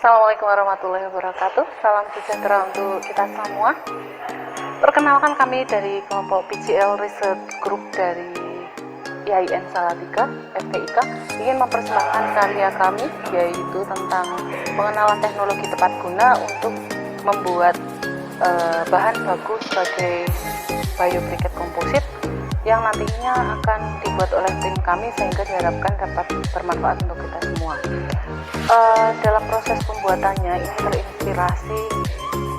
Assalamualaikum warahmatullahi wabarakatuh. Salam sejahtera untuk kita semua. Perkenalkan, kami dari kelompok PJL Research Group dari IAIN Salatiga, FTIK, ingin mempersembahkan karya kami, yaitu tentang pengenalan teknologi tepat guna untuk membuat bahan baku sebagai biobriquette komposit yang nantinya akan dibuat oleh tim kami sehingga diharapkan dapat bermanfaat untuk kita semua. Dalam proses pembuatannya ini terinspirasi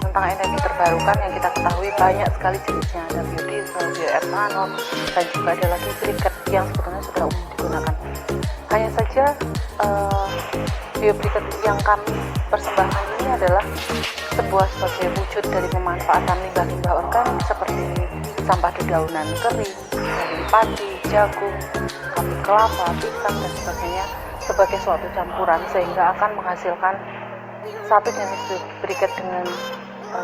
tentang energi terbarukan yang kita ketahui banyak sekali jenisnya, ada biodiesel, bioetanol, dan juga ada lagi briquette yang sebetulnya sudah umum digunakan. Hanya saja biobriquette yang kami persembahkan ini adalah sebagai wujud dari pemanfaatan limbah-limbah organik seperti sampah dedaunan kering, dari padi, jagung, kapi kelapa, pisang, dan sebagainya sebagai suatu campuran sehingga akan menghasilkan satu jenis briquette dengan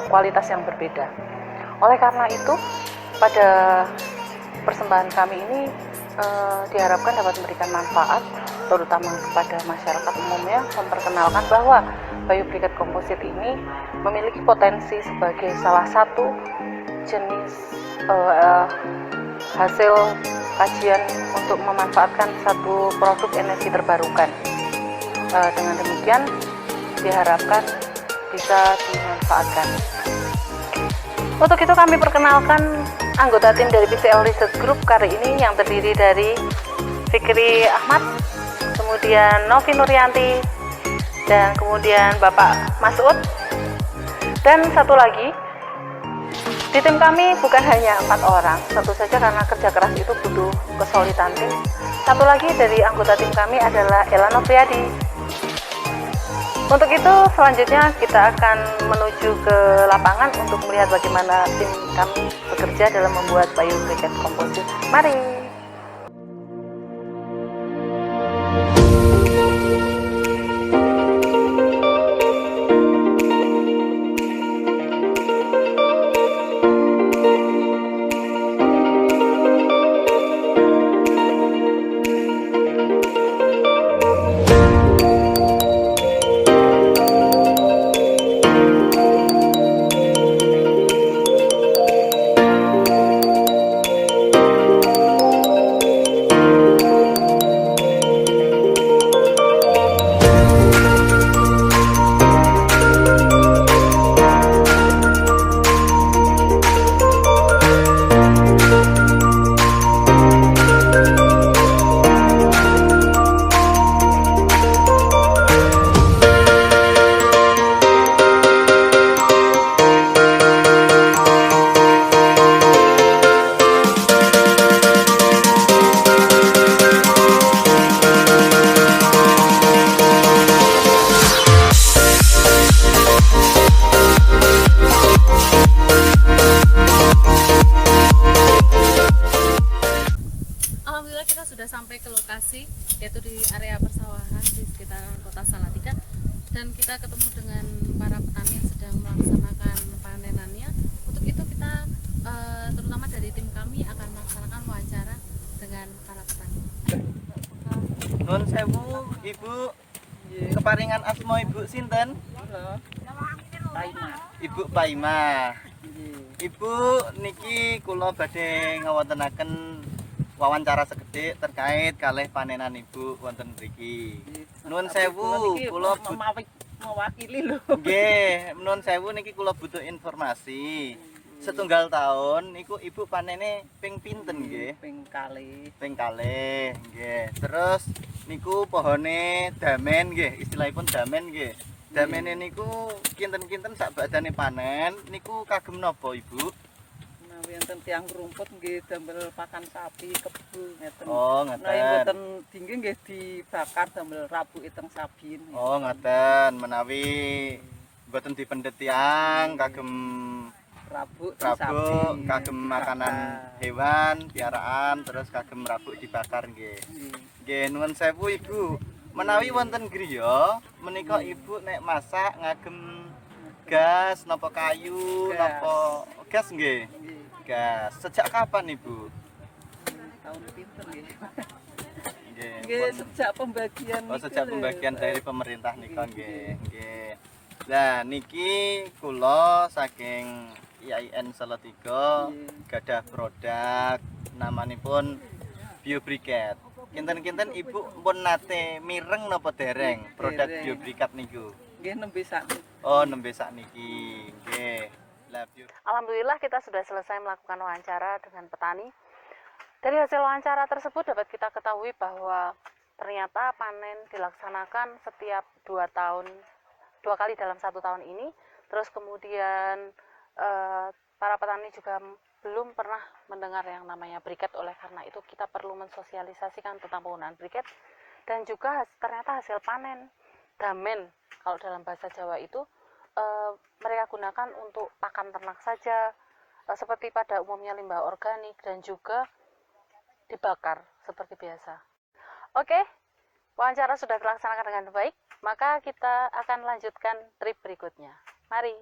kualitas yang berbeda. Oleh karena itu, pada persembahan kami ini diharapkan dapat memberikan manfaat terutama kepada masyarakat umumnya, memperkenalkan bahwa biobriquette komposit ini memiliki potensi sebagai salah satu jenis hasil kajian untuk memanfaatkan satu produk energi terbarukan. Dengan demikian diharapkan bisa dimanfaatkan. Untuk itu kami perkenalkan anggota tim dari PJL Research Group kali ini yang terdiri dari Fikri Ahmad, kemudian Novi Nuryanti, dan kemudian Bapak Masud, dan satu lagi. Di tim kami bukan hanya 4 orang, tentu saja karena kerja keras itu butuh kesolidan tim. Satu lagi dari anggota tim kami adalah Ella Nopriadi. Untuk itu selanjutnya kita akan menuju ke lapangan untuk melihat bagaimana tim kami bekerja dalam membuat biobriquette komposit. Mari. Kita sudah sampai ke lokasi, yaitu di area persawahan di sekitaran kota Salatiga, dan kita ketemu dengan para petani yang sedang melaksanakan panenannya. Untuk itu kita terutama dari tim kami akan melaksanakan wawancara dengan para petani. Nun sewu Ibu, keparingan asma Ibu sinten? Ibu Paimah. Ibu niki kula badhe ngawontenaken wawancara sekedhik terkait kalih panenan Ibu wonten mriki. Nuwun sewu, kula mewakili lho. Nggih, nuwun sewu niki kula butuh informasi. Setunggal tahun niku Ibu panene ping pinten nggih? Ping kalih. Ping kalih, nggih. Terus niku pohone damen nggih, istilahipun damen nggih. Damene niku kinten-kinten sak badane panen niku kagem napa Ibu? Wonten tiang rumput nggih damel pakan sapi kebu ngeten. Oh, ngeten. Nah, mboten dingge nggih dibakar damel rabuke teng sabin. Oh, ngeten. Menawi mboten dipendhet tiang kagem rabuk rabuk, kagem makanan hewan, piaraan, terus kagem rabuk dibakar nggih. Nggih, nuwun sewu Ibu. Menawi wonten griya menika Ibu nek masak ngagem gas napa kayu napa gas nggih? Gas. Sejak kapan Ibu? Tahun pinten nggih. Nggih. Nggih, sejak pembagian Oh, niku sejak lho. pembagian dari pemerintah nika nggih. Nggih. Lah niki kula saking IAIN Salatiga gadah produk namanipun BioBriket. Kinten-kinten Ibu pun nate mireng napa dereng produk Dereng. BioBriket niku? Nggih nembe sakniki. Oh, nembe sakniki. Nggih. Lah Alhamdulillah kita sudah selesai melakukan wawancara dengan petani. Dari hasil wawancara tersebut dapat kita ketahui bahwa ternyata panen dilaksanakan setiap 2 kali dalam 1 tahun ini. Terus kemudian para petani juga belum pernah mendengar yang namanya briket, oleh karena itu kita perlu mensosialisasikan tentang penggunaan briket. Dan juga ternyata hasil panen damen, kalau dalam bahasa Jawa itu mereka gunakan untuk pakan ternak saja, seperti pada umumnya limbah organik, dan juga dibakar seperti biasa. Oke, wawancara sudah terlaksanakan dengan baik, maka kita akan lanjutkan trip berikutnya. Mari.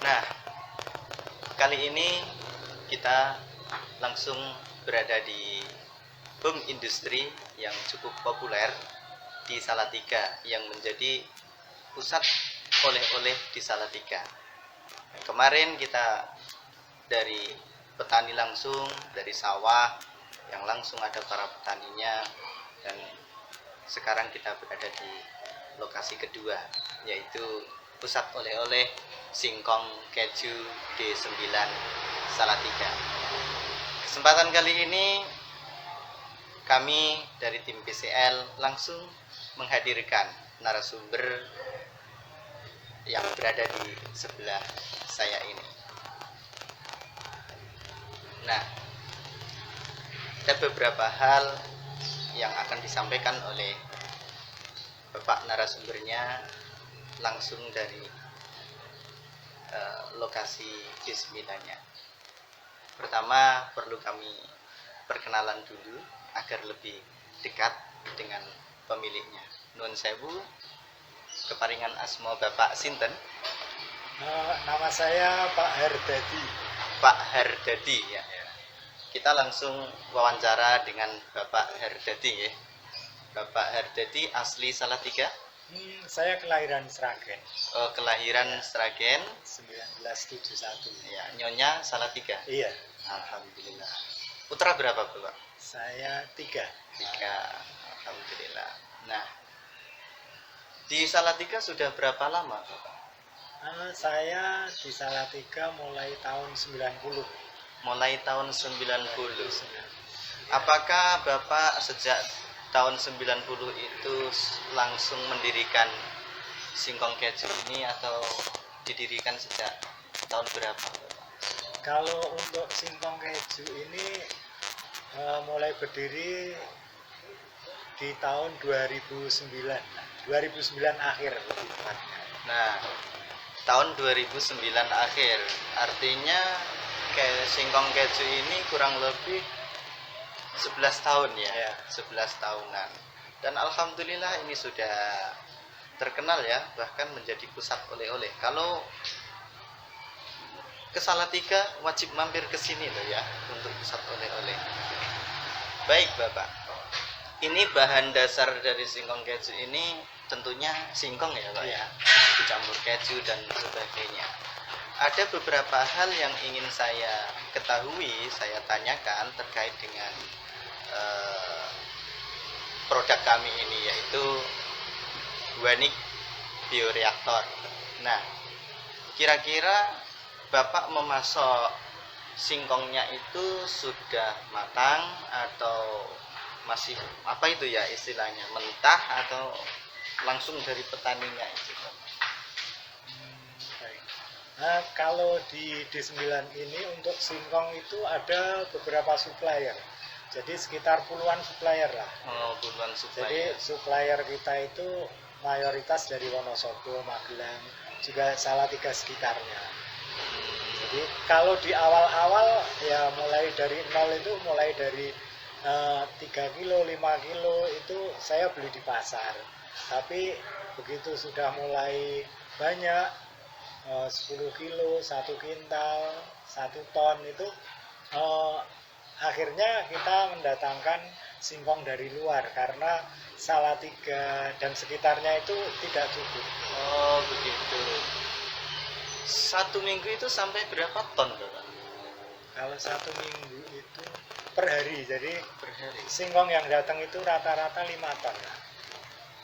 Nah, kali ini kita langsung berada di home industri yang cukup populer di Salatiga, yang menjadi pusat oleh-oleh di Salatiga. Kemarin kita dari petani langsung, dari sawah yang langsung ada para petaninya, dan sekarang kita berada di lokasi kedua, yaitu pusat oleh-oleh singkong keju D9 Salatiga. Kesempatan kali ini kami dari tim PCL langsung menghadirkan narasumber yang berada di sebelah saya ini. Nah, ada beberapa hal yang akan disampaikan oleh Bapak narasumbernya langsung dari lokasi D9-nya. Pertama, perlu kami perkenalan dulu agar lebih dekat dengan pemiliknya. Nuwun sewu, keparingan asma Bapak sinten? Nama saya Pak Herdadi. Pak Herdadi ya. Kita langsung wawancara dengan Bapak Herdadi ya. Bapak Herdadi asli Salatiga? Saya kelahiran Sragen. Kelahiran Sragen 1971. ya. Nyonya Salatiga? Iya. Alhamdulillah. Putra berapa Bapak? Saya 3. 3. Alhamdulillah. Nah, di Salatiga sudah berapa lama Bapak? Saya di Salatiga mulai tahun 90. Mulai tahun 90. Apakah Bapak sejak tahun 90 itu langsung mendirikan singkong keju ini, atau didirikan sejak tahun berapa Bapak? Kalau untuk singkong keju ini mulai berdiri di tahun 2009. 2009 akhir lebih tepatnya. Nah, tahun 2009 akhir, artinya singkong keju ini kurang lebih 11 tahun ya, Ya. 11 tahunan. Dan alhamdulillah ini sudah terkenal ya, bahkan menjadi pusat oleh-oleh. Kalau ke Salatiga wajib mampir ke sini loh ya, untuk pusat oleh-oleh. Baik Bapak, ini bahan dasar dari singkong keju ini tentunya singkong ya Pak ya, dicampur keju dan sebagainya. Ada beberapa hal yang ingin saya ketahui, saya tanyakan terkait dengan produk kami ini, yaitu Wanik Bioreaktor. Nah, kira-kira Bapak memasok singkongnya itu sudah matang atau masih apa itu ya istilahnya, mentah atau langsung dari petaninya itu? Baik. Nah, kalau di D9 ini untuk singkong itu ada beberapa supplier. Jadi sekitar puluhan supplier lah. Oh, puluhan Jadi supplier. supplier kita itu mayoritas dari Wonosobo, Magelang, juga Salatiga sekitarnya. Jadi kalau di awal-awal ya mulai dari nol itu, mulai dari 3 kilo, 5 kilo itu saya beli di pasar. Tapi begitu sudah mulai banyak, 10 kilo, 1 kintal, 1 ton itu akhirnya kita mendatangkan singkong dari luar karena Salatiga dan sekitarnya itu tidak cukup. Oh, begitu. 1 minggu itu sampai berapa ton, Bapak? Kalau 1 minggu itu per hari, jadi Per hari. singkong yang datang itu rata-rata 5 ton.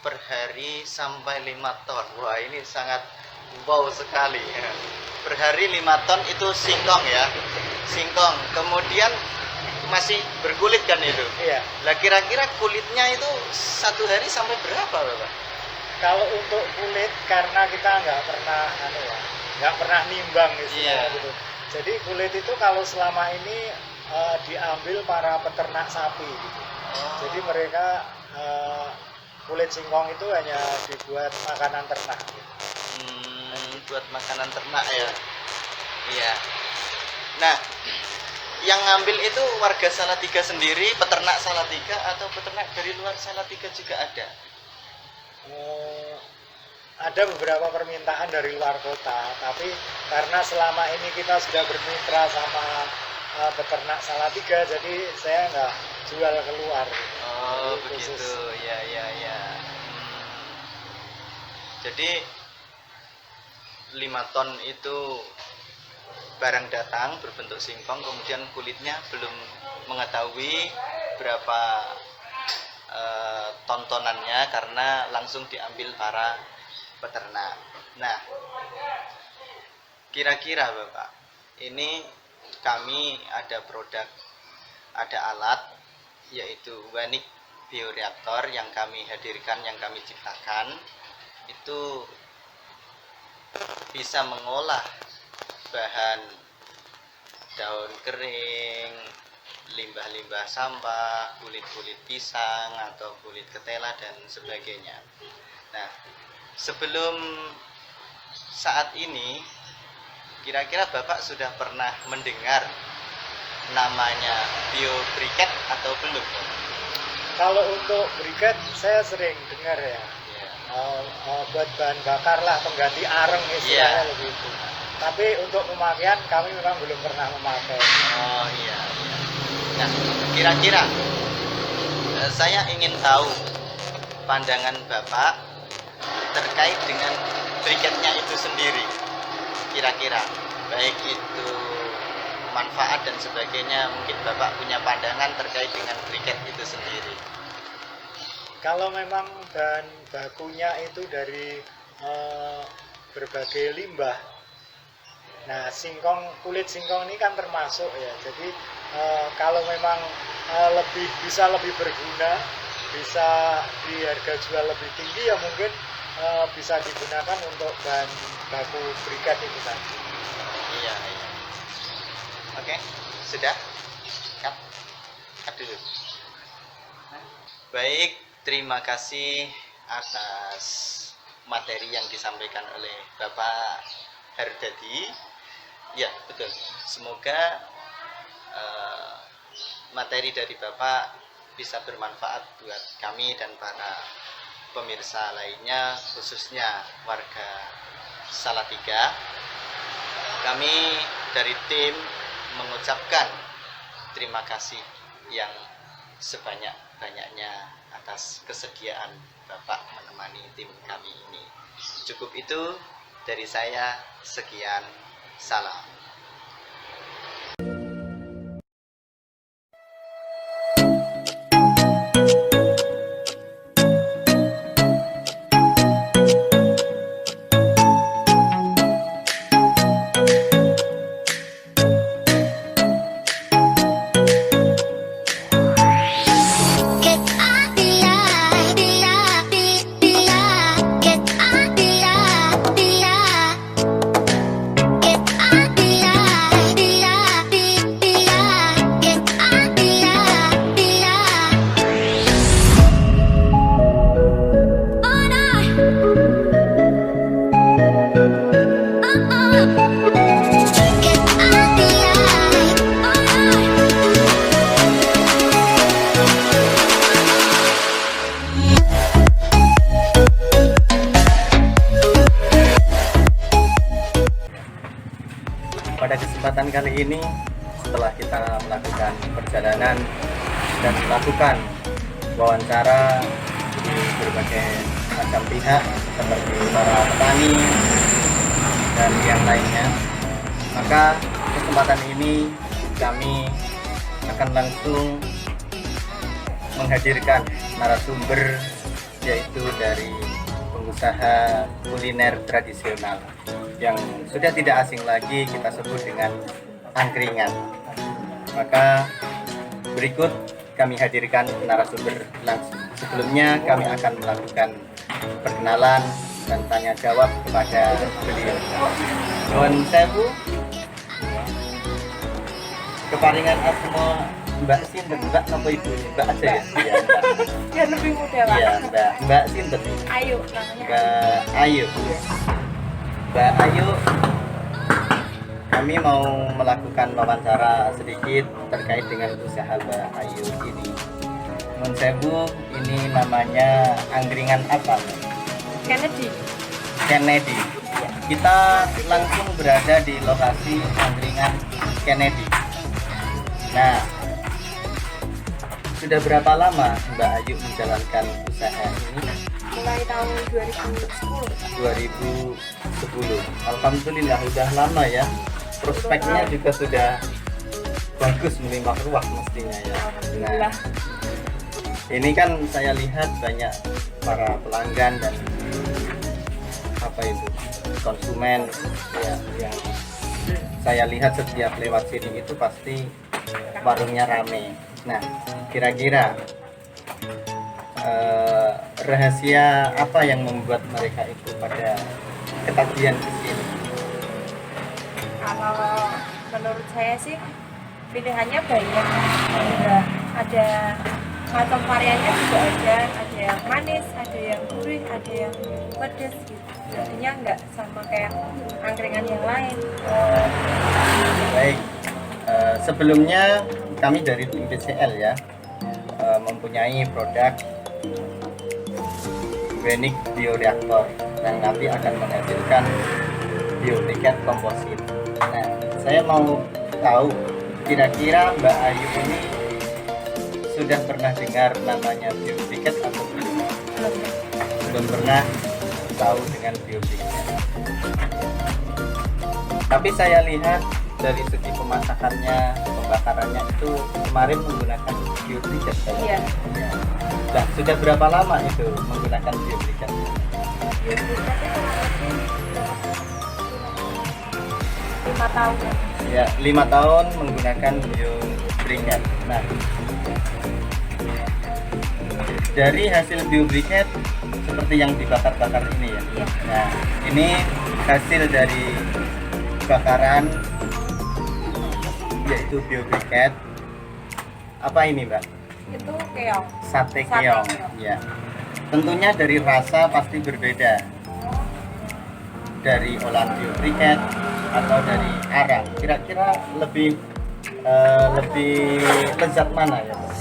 Per hari sampai 5 ton. Wah, ini sangat wow sekali. Per hari 5 ton itu singkong ya. Singkong. Kemudian masih berkulit kan itu? Iya. Lah kira-kira kulitnya itu 1 hari sampai berapa, Bapak? Kalau untuk kulit karena kita nggak pernah nimbang istilahnya Iya. gitu. Jadi kulit itu kalau selama ini diambil para peternak sapi gitu. Jadi mereka kulit singkong itu hanya dibuat makanan ternak. Gitu. Buat makanan ternak ya. Iya. Nah, yang ngambil itu warga Salatiga sendiri, peternak Salatiga, atau peternak dari luar Salatiga juga ada? Ada beberapa permintaan dari luar kota, tapi karena selama ini kita sudah bermitra sama peternak Salatiga, jadi saya nggak jual keluar. Oh, Jadi begitu. khusus. Ya. Jadi 5 ton itu barang datang berbentuk singkong, kemudian kulitnya belum mengetahui berapa tontonannya karena langsung diambil para peternak. Nah, kira-kira Bapak, ini kami ada produk, ada alat, yaitu Wanik Bioreaktor yang kami hadirkan, yang kami ciptakan, itu bisa mengolah bahan daun kering, limbah-limbah sampah, kulit-kulit pisang atau kulit ketela dan sebagainya. Nah, sebelum saat ini, kira-kira Bapak sudah pernah mendengar namanya biobriket atau belum? Kalau untuk briket saya sering dengar ya. Buat bahan bakar lah, pengganti areng istilahnya begitu. Tapi untuk pemakaian kami memang belum pernah memakai. Oh iya. Nah, kira-kira saya ingin tahu pandangan Bapak terkait dengan briketnya itu sendiri. Kira-kira baik itu manfaat dan sebagainya, mungkin Bapak punya pandangan terkait dengan briket itu sendiri. Kalau memang bahan bakunya itu dari berbagai limbah. Nah, kulit singkong ini kan termasuk ya. Jadi kalau memang bisa lebih berguna, bisa di harga jual lebih tinggi ya mungkin bisa digunakan untuk bahan baku briket itu tadi. Iya. Oke, sudah? Cut dulu. Baik, terima kasih atas materi yang disampaikan oleh Bapak Hardadi. Ya, betul. Semoga materi dari Bapak bisa bermanfaat buat kami dan para pemirsa lainnya, khususnya warga Salatiga. Kami dari tim mengucapkan terima kasih yang sebanyak-banyaknya atas kesediaan Bapak menemani tim kami ini. Cukup itu dari saya, sekian, salam. Pada kesempatan kali ini, setelah kita melakukan perjalanan dan melakukan wawancara di berbagai macam pihak seperti para petani dan yang lainnya, maka kesempatan ini kami akan langsung menghadirkan narasumber, yaitu dari pengusaha kuliner tradisional yang sudah tidak asing lagi kita sebut dengan angkringan. Maka berikut kami hadirkan narasumber langsung. Sebelumnya kami akan melakukan perkenalan dan tanya jawab kepada beliau. Nuwun sewu. Keparingan asma Mbak Sinten, Mbak napa Ibu? Mbak aja ya? Iya, Mbak. Biar lebih mudah, Pak. Iya, Mbak Sinten. Ayu namanya. Mbak Ayu. Mbak Ayu, kami mau melakukan wawancara sedikit terkait dengan usaha Mbak Ayu ini. Nuwun sewu, ini namanya angkringan apa? Kennedy. Kennedy. Kita langsung berada di lokasi angkringan Kennedy. Nah, sudah berapa lama Mbak Ayu menjalankan usaha ini? Mulai tahun 2010. 2010. Alhamdulillah udah lama ya. Prospeknya juga sudah bagus, melimpah ruah mestinya ya. Nah, ini kan saya lihat banyak para pelanggan dan apa itu konsumen ya, yang saya lihat setiap lewat sini itu pasti warungnya rame. Nah, kira-kira rahasia apa yang membuat mereka itu pada ketagihan ke sini? Kalau menurut saya sih pilihannya banyak, ada macam variannya juga ada yang manis, ada yang gurih, ada yang pedas gitu. Jadinya nggak sama kayak angkringan yang lain. Baik, sebelumnya kami dari tim BCL ya mempunyai produk organik bioreaktor yang nanti akan menghasilkan biobriket komposit. Nah, saya mau tahu kira-kira Mbak Ayu ini sudah pernah dengar namanya biobriket atau belum? Belum pernah tahu dengan biobriket. Tapi saya lihat dari segi pemasakannya, pembakarannya itu kemarin menggunakan biobriket. Iya. Ya. Nah, sudah berapa lama itu menggunakan biobriket? Lima tahun. Ya, 5 tahun menggunakan biobriket. Nah, dari hasil biobriket seperti yang dibakar-bakar ini ya. Iya. Nah, ini hasil dari bakaran, yaitu biobriket. Apa ini, Mbak? Itu keong. Sate Sate keong. keong. Ya. Tentunya dari rasa pasti berbeda. Dari olahan biobriket atau dari arang. Kira-kira lebih lezat mana ya, Mbak?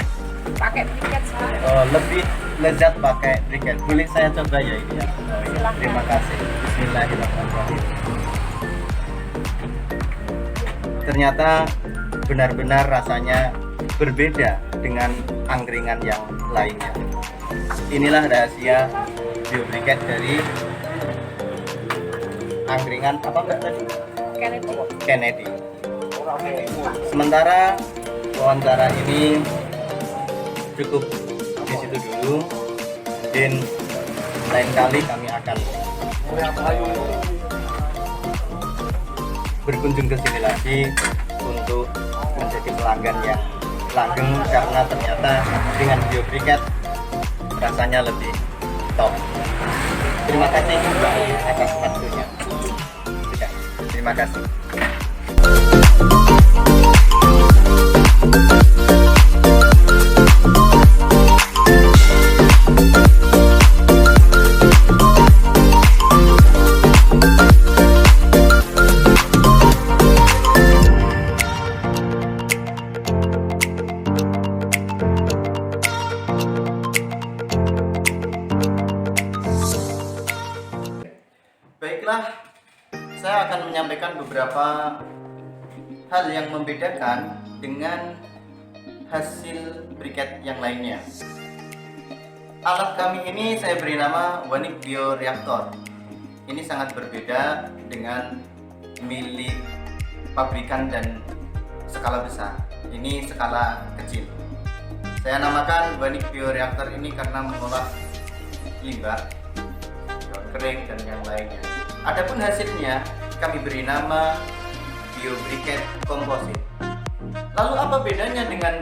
pakai briket sebenarnya. Oh, lebih lezat pakai briket. Boleh saya coba ya ini ya? Oh, iya. Silakan. Terima kasih. Bismillahirrahmanirrahim. Ternyata benar-benar rasanya berbeda dengan angkringan yang lainnya. Inilah rahasia biobriket dari angkringan apa Mbak tadi? Kennedy. Kennedy. Sementara wawancara ini cukup di situ dulu. Dan lain kali kami akan berkunjung ke sini lagi untuk menjadi pelanggan yang langgeng, karena ternyata dengan biobriket rasanya lebih top. Terima kasih Mbak atas waktunya. Sudah, terima kasih. Baiklah, saya akan menyampaikan beberapa hal yang membedakan dengan hasil briket yang lainnya. Alat kami ini saya beri nama Wanik Bioreaktor. Ini sangat berbeda dengan milik pabrikan dan skala besar. Ini skala kecil. Saya namakan Wanik Bioreaktor ini karena mengolah limbah, daun kering dan yang lainnya. Adapun hasilnya kami beri nama biobriket komposit. Lalu apa bedanya dengan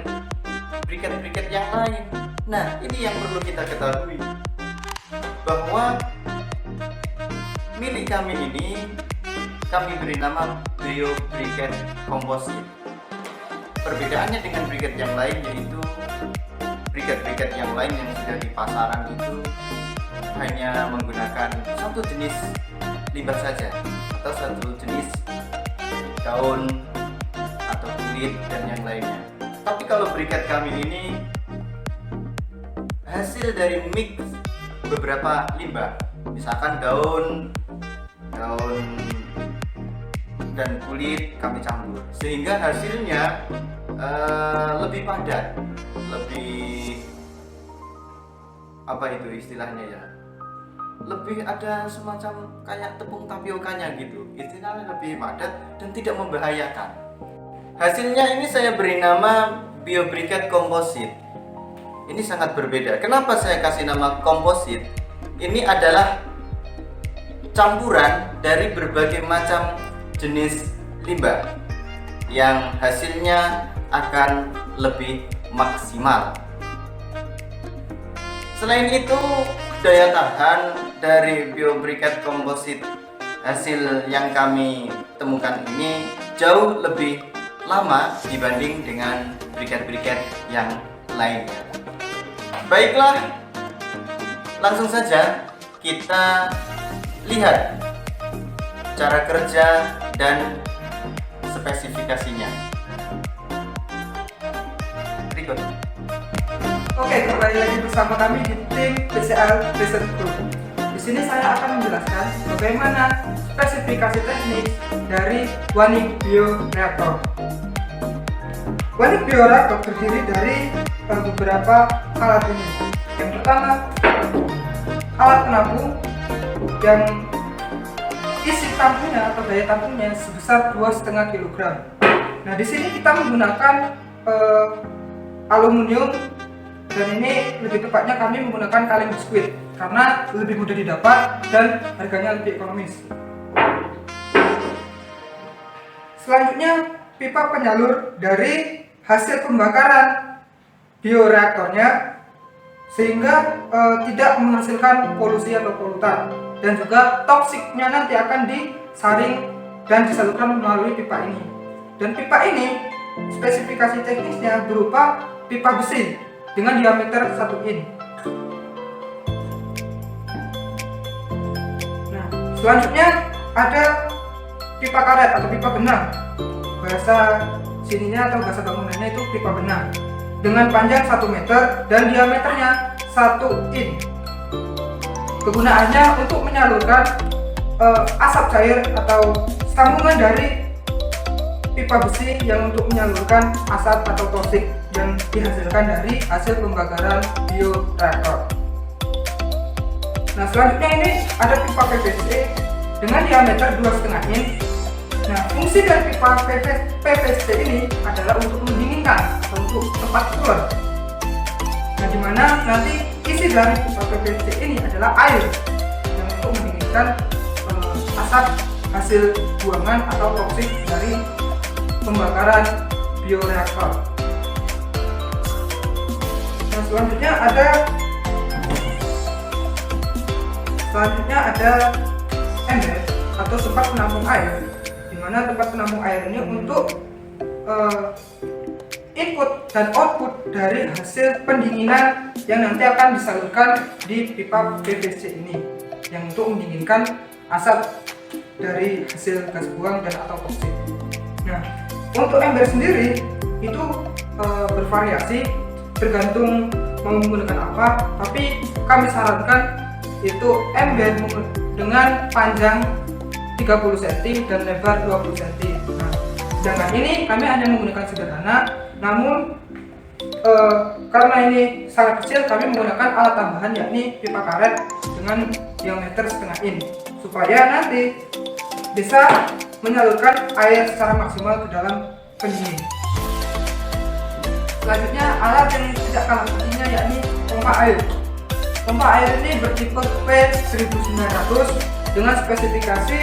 briket-briket yang lain? Nah, ini yang perlu kita ketahui, bahwa milik kami ini kami beri nama biobriket komposit. Perbedaannya dengan briket yang lain yaitu briket-briket yang lain yang sudah di pasaran itu hanya menggunakan satu jenis limbah saja atau satu jenis daun atau kulit dan yang lainnya. Tapi kalau briket kami ini hasil dari mix beberapa limbah, misalkan daun dan kulit kami campur, sehingga hasilnya lebih padat, lebih apa itu istilahnya ya, lebih ada semacam kayak tepung tapiokanya gitu, istilahnya lebih padat dan tidak membahayakan. Hasilnya ini saya beri nama biobriket komposit. Ini sangat berbeda. Kenapa saya kasih nama komposit? Ini adalah campuran dari berbagai macam jenis limbah yang hasilnya akan lebih maksimal. Selain itu, daya tahan dari biobriket komposit hasil yang kami temukan ini jauh lebih lama dibanding dengan briket-briket yang lainnya. Baiklah, langsung saja kita lihat cara kerja dan spesifikasinya. Berikut. Oke, kembali lagi bersama kami di tim PCL Research Group. Di sini saya akan menjelaskan bagaimana spesifikasi teknis dari Wanik Bioreaktor. Wanik Bioreaktor terdiri dari beberapa alat ini. Yang pertama, alat penampung yang isi tampungnya atau daya tampungnya sebesar 2,5 kg. Nah, di sini kita menggunakan aluminium, dan ini lebih tepatnya kami menggunakan kaleng biskuit karena lebih mudah didapat dan harganya lebih ekonomis. Selanjutnya, pipa penyalur dari hasil pembakaran bioreaktornya sehingga tidak menghasilkan polusi atau polutan, dan juga toksiknya nanti akan disaring dan disalurkan melalui pipa ini. Dan pipa ini spesifikasi teknisnya berupa pipa besi dengan diameter 1 in. Nah, selanjutnya ada pipa karet atau pipa benang. Bahasa sininya atau bahasa bangunannya itu pipa benang. dengan panjang 1 meter dan diameternya 1 in. Kegunaannya untuk menyalurkan asap cair atau sambungan dari pipa besi yang untuk menyalurkan asap atau toksik yang dihasilkan dari hasil pembakaran bioreaktor. Nah, selanjutnya ini ada pipa PVC dengan diameter 2,5 in. Nah, fungsi dari pipa PVC ini adalah untuk mendinginkan atau untuk tempat keluar. Nah, dimana nanti isi dari pipa PVC ini adalah air yang untuk mendinginkan asap hasil buangan atau toksik dari pembakaran bioreaktor. Nah, selanjutnya ada ember atau tempat penampung air, di mana tempat penampung air ini untuk input dan output dari hasil pendinginan yang nanti akan disalurkan di pipa PVC ini, yang untuk mendinginkan asap dari hasil gas buang dan atau toksik. Nah, untuk ember sendiri itu bervariasi tergantung mau menggunakan apa, tapi kami sarankan itu ember dengan panjang 30 cm dan lebar 20 cm. Nah, sedangkan ini kami hanya menggunakan sederhana, namun karena ini sangat kecil, kami menggunakan alat tambahan yakni pipa karet dengan diameter 0,5 in supaya nanti bisa menyalurkan air secara maksimal ke dalam pendingin. Selanjutnya alat yang tidak kalah pentingnya yakni pompa air. Pompa air ini bertipe P1900 dengan spesifikasi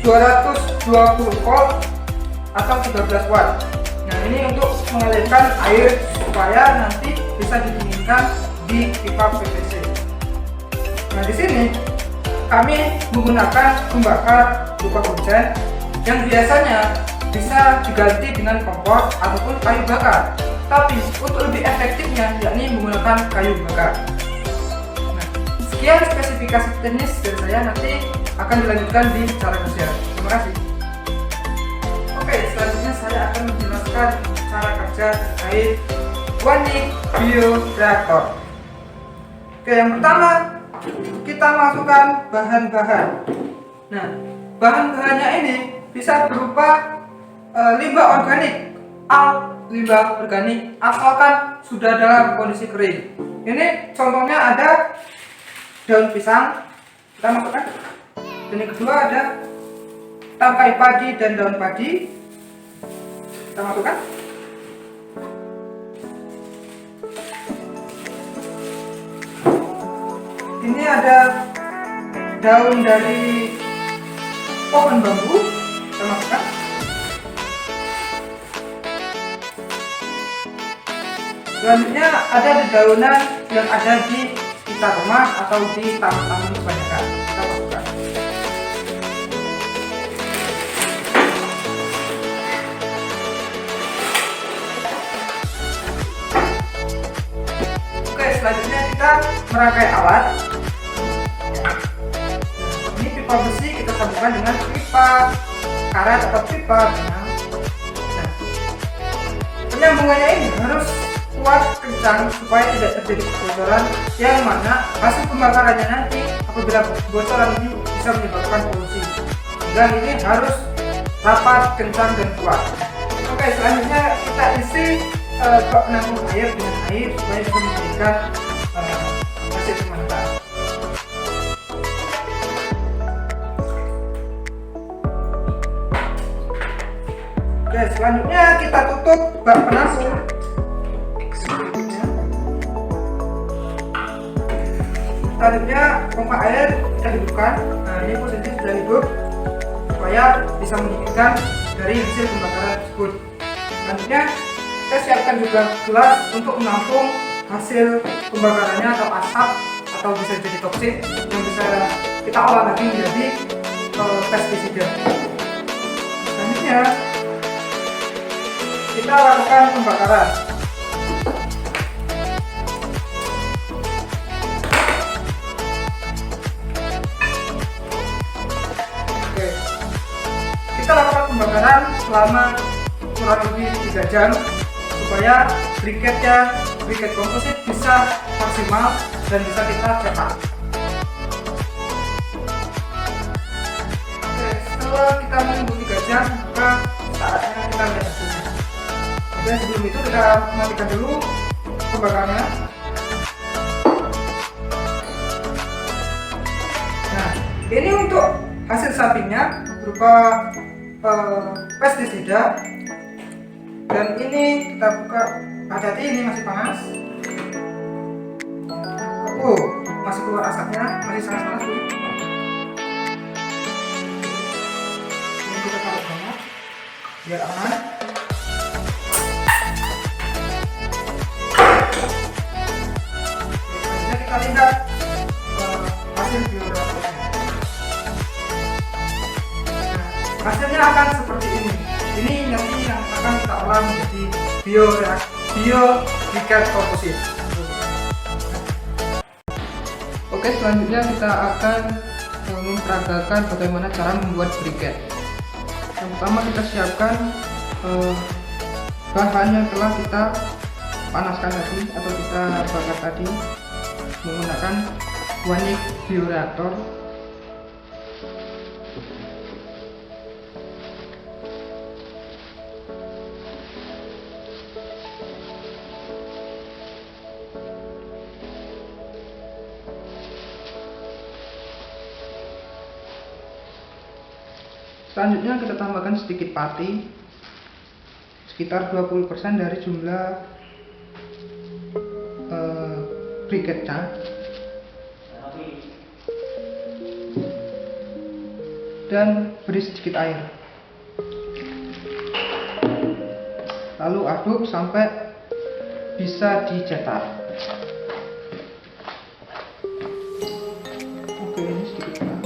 220 volt atau 13 watt. Nah, ini untuk mengalirkan air supaya nanti bisa didinginkan di pipa PVC. Nah, di sini kami menggunakan pembakar berupa kuncen yang biasanya bisa diganti dengan kompor ataupun kayu bakar. Tapi untuk lebih efektifnya yakni menggunakan kayu bakar. Nah, sekian spesifikasi teknis dari saya, nanti akan dilanjutkan di cara kerja. Terima kasih. Oke, selanjutnya saya akan menjelaskan cara kerja terkait Wanik bioreaktor. Oke, yang pertama kita masukkan bahan-bahan. Nah, bahan-bahannya ini bisa berupa limbah organik, limbah organik asalkan sudah dalam kondisi kering. Ini contohnya ada daun pisang, kita masukkan. Dan yang kedua ada tangkai padi dan daun padi, kita masukkan. Ini ada daun dari pohon bambu, kita masukkan. Selanjutnya ada dedaunan yang ada di sekitar rumah atau di taman-taman kebanyakan, kita masukkan. Oke, selanjutnya kita merangkai alat. Ini pipa besi kita sambungkan dengan pipa karet atau pipa benang. Nah, penyambungannya ini harus kuat, kencang supaya tidak terjadi kebocoran yang mana hasil pembakarannya nanti apabila kebocoran ini bisa menyebabkan polusi. Sehingga ini harus rapat, kencang dan kuat. Oke, selanjutnya kita isi bak penampung air dengan air supaya bisa memberikan hasil pemantauan. Oke, selanjutnya kita tutup bak penampung. Selanjutnya pompa air kita hidupkan. Nah, ini posisi sudah hidup supaya bisa mendinginkan dari hasil pembakaran tersebut. Selanjutnya kita siapkan juga gelas untuk menampung hasil pembakarannya atau asap atau bisa jadi toksik yang bisa kita olah lagi menjadi pestisida. Selanjutnya kita lakukan pembakaran. Kita lakukan pembakaran selama kurang lebih 3 jam supaya briket komposit bisa maksimal dan bisa kita cetak. Oke, setelah kita menunggu 3 jam, maka saatnya kita lihat hasilnya. Oke, sebelum itu kita matikan dulu pembakarnya. Nah, ini untuk hasil sampingnya berupa pestisida, dan ini kita buka. Hati-hati, ini masih panas. Oh, masih keluar asapnya, masih sangat panas tuh. Ini kita taruh banyak biar aman. Selanjutnya kita lihat hasil bioreaktornya. Hasilnya akan seperti ini. Ini nanti yang akan kita olah menjadi briket komposit. Oke, selanjutnya kita akan memperagakan bagaimana cara membuat briket. Yang pertama kita siapkan bahan yang telah kita panaskan tadi atau kita bakar tadi menggunakan wanik bioreaktor. Selanjutnya kita tambahkan sedikit pati, sekitar 20% dari jumlah briketnya. Dan beri sedikit air. Lalu aduk sampai bisa dicetak. Oke, ini sedikit kurang.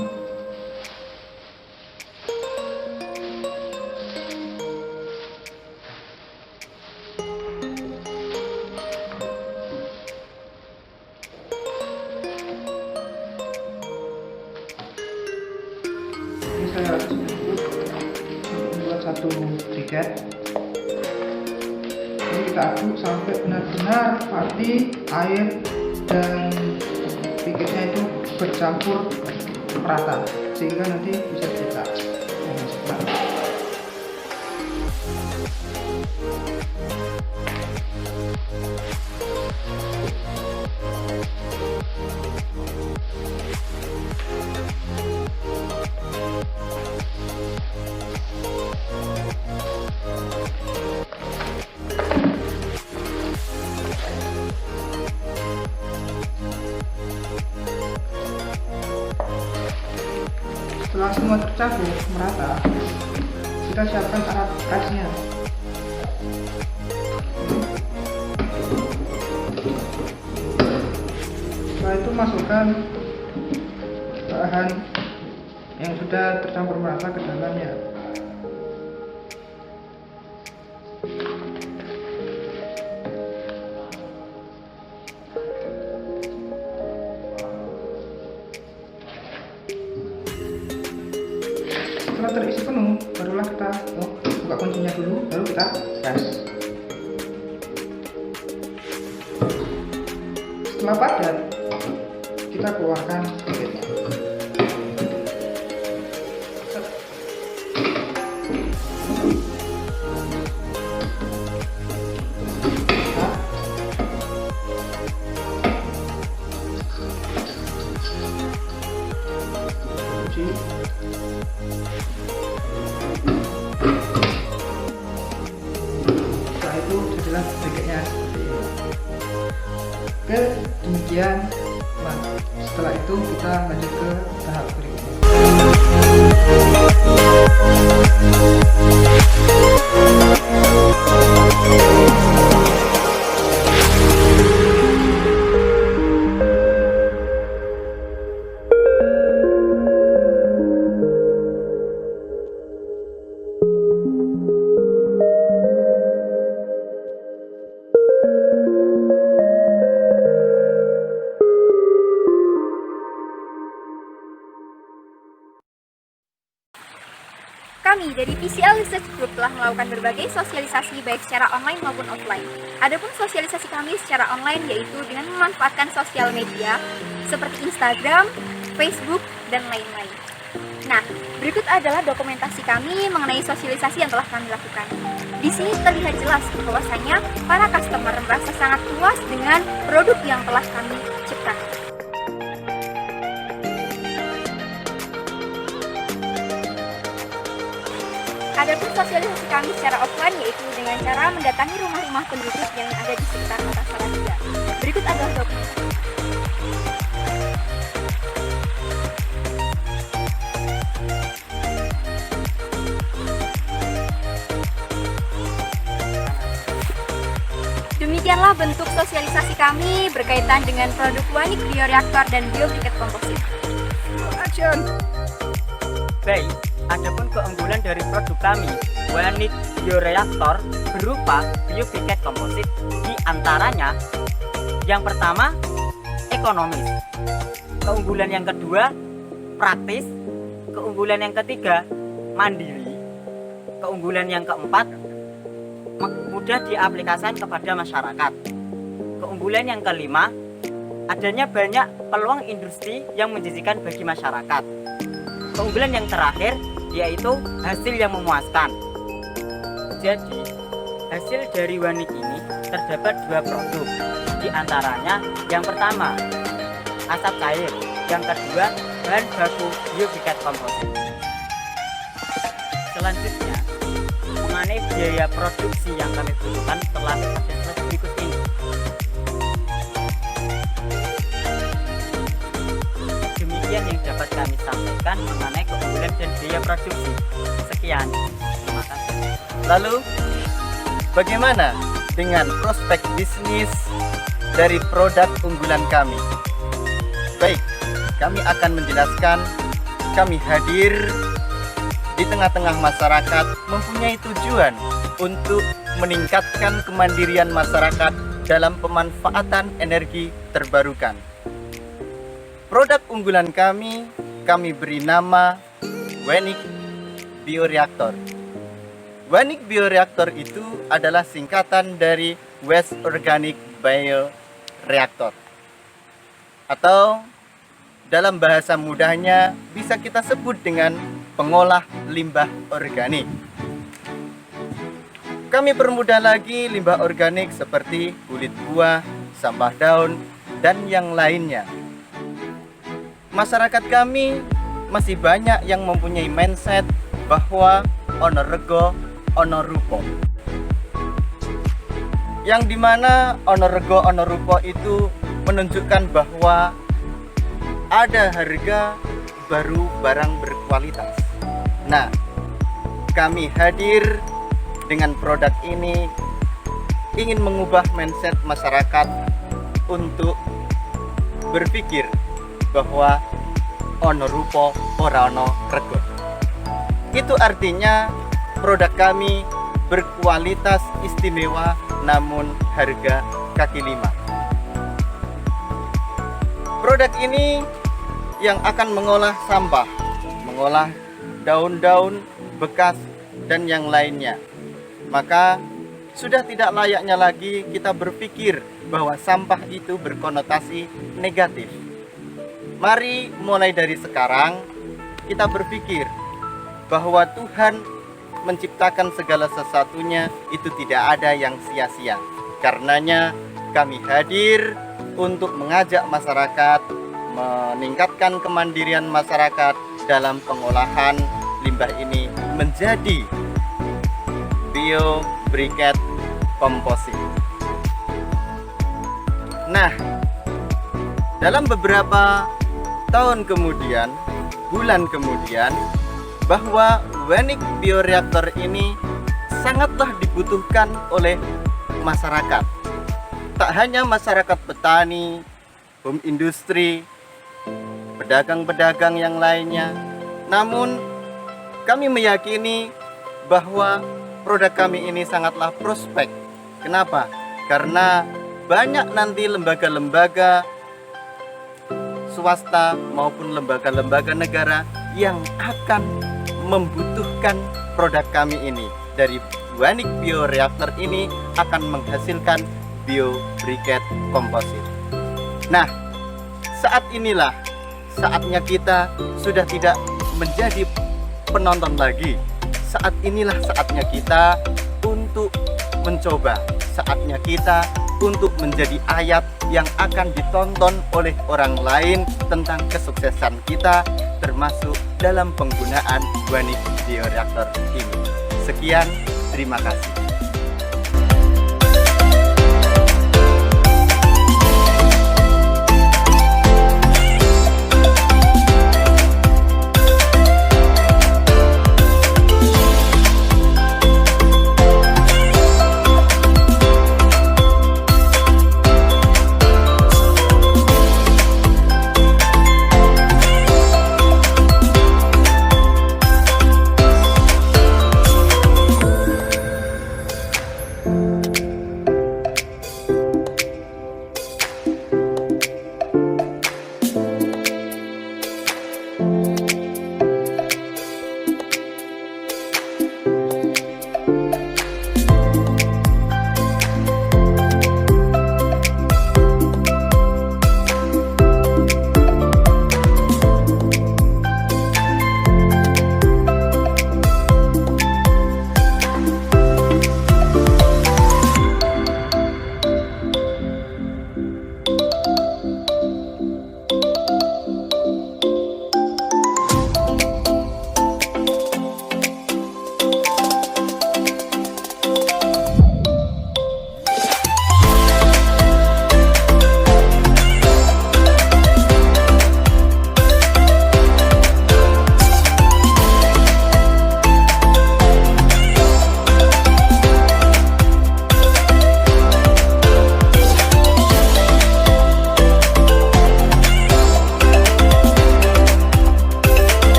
Saya membuat satu briket. Ini kita aduk sampai benar-benar pati, air, dan briketnya itu bercampur merata sehingga nanti bisa dicetak. Setelah semua tercampur merata, kita siapkan alat kasnya. Setelah itu masukkan bahan yang sudah tercampur merata ke dalamnya. Setelah terisi penuh, barulah kita buka kuncinya dulu, baru kita tes. Setelah padat, kita keluarkan briketnya. Setelah itu jadilah briketnya seperti ini. Oke, demikian. Nah, setelah itu kita lanjut ke tahap berikutnya. Kami dari PCL Research Group telah melakukan berbagai sosialisasi baik secara online maupun offline. Adapun sosialisasi kami secara online yaitu dengan memanfaatkan sosial media seperti Instagram, Facebook, dan lain-lain. Nah, berikut adalah dokumentasi kami mengenai sosialisasi yang telah kami lakukan. Di sini terlihat jelas bahwasanya para customer merasa sangat puas dengan produk yang telah kami ciptakan. Adapun sosialisasi kami secara offline yaitu dengan cara mendatangi rumah-rumah penduduk yang ada di sekitar kota Salatiga. Berikut adalah dokumentasi. Demikianlah bentuk sosialisasi kami berkaitan dengan produk Wanik Bioreaktor dan Biobriket Komposit. Baik, adapun keunggulan dari produk kami, Wanik Bioreaktor berupa Biobriket Komposit, di antaranya yang pertama, ekonomis. Keunggulan yang kedua, praktis. Keunggulan yang ketiga, mandiri. Keunggulan yang keempat, mudah diaplikasikan kepada masyarakat. Keunggulan yang kelima, adanya banyak peluang industri yang menjanjikan bagi masyarakat. Keunggulan yang terakhir yaitu hasil yang memuaskan. Jadi, hasil dari Wanik ini terdapat 2 produk. Di antaranya yang pertama, asap cair, yang kedua, bahan baku Biobriket Komposit. Selanjutnya, mengenai biaya produksi yang kami butuhkan terlalu pada slide berikut ini. Demikian yang dapat kami sampaikan mengenai keunggulan dan biaya produksi. Sekian, terima kasih. Lalu, bagaimana dengan prospek bisnis dari produk unggulan kami? Baik, kami akan menjelaskan. Kami hadir di tengah-tengah masyarakat, mempunyai tujuan untuk meningkatkan kemandirian masyarakat dalam pemanfaatan energi terbarukan. Produk unggulan kami beri nama Wanik Bioreaktor. Wanik Bioreaktor itu adalah singkatan dari Waste Organic Bioreactor, atau dalam bahasa mudahnya bisa kita sebut dengan pengolah limbah organik. Kami permudah lagi, limbah organik seperti kulit buah, sampah daun, dan yang lainnya. Masyarakat kami masih banyak yang mempunyai mindset bahwa ono rego, ono rupo. Yang dimana ono rego, ono rupo itu menunjukkan bahwa ada harga baru barang berkualitas. Nah, kami hadir dengan produk ini ingin mengubah mindset masyarakat untuk berpikir bahwa ono rupo ora ono rego. Itu artinya produk kami berkualitas istimewa namun harga kaki lima. Produk ini yang akan mengolah sampah, mengolah daun-daun bekas dan yang lainnya. Maka sudah tidak layaknya lagi kita berpikir bahwa sampah itu berkonotasi negatif. Mari mulai dari sekarang kita berpikir bahwa Tuhan menciptakan segala sesuatunya itu tidak ada yang sia-sia. Karenanya kami hadir untuk mengajak masyarakat meningkatkan kemandirian masyarakat dalam pengolahan limbah ini menjadi biobriket komposit. Nah, dalam beberapa tahun kemudian, bulan kemudian, bahwa Wanik Bioreaktor ini sangatlah dibutuhkan oleh masyarakat. Tak hanya masyarakat petani, home industri, pedagang-pedagang yang lainnya, namun kami meyakini bahwa produk kami ini sangatlah prospek. Kenapa? Karena banyak nanti lembaga-lembaga swasta maupun lembaga-lembaga negara yang akan membutuhkan produk kami ini. Dari Buanik Bioreaktor ini akan menghasilkan biobriket komposit. Nah, saat inilah saatnya kita sudah tidak menjadi penonton lagi. Saat inilah saatnya kita untuk mencoba. Saatnya kita untuk menjadi ayat yang akan ditonton oleh orang lain tentang kesuksesan kita, termasuk dalam penggunaan Buanik Bioreaktor ini. Sekian, terima kasih.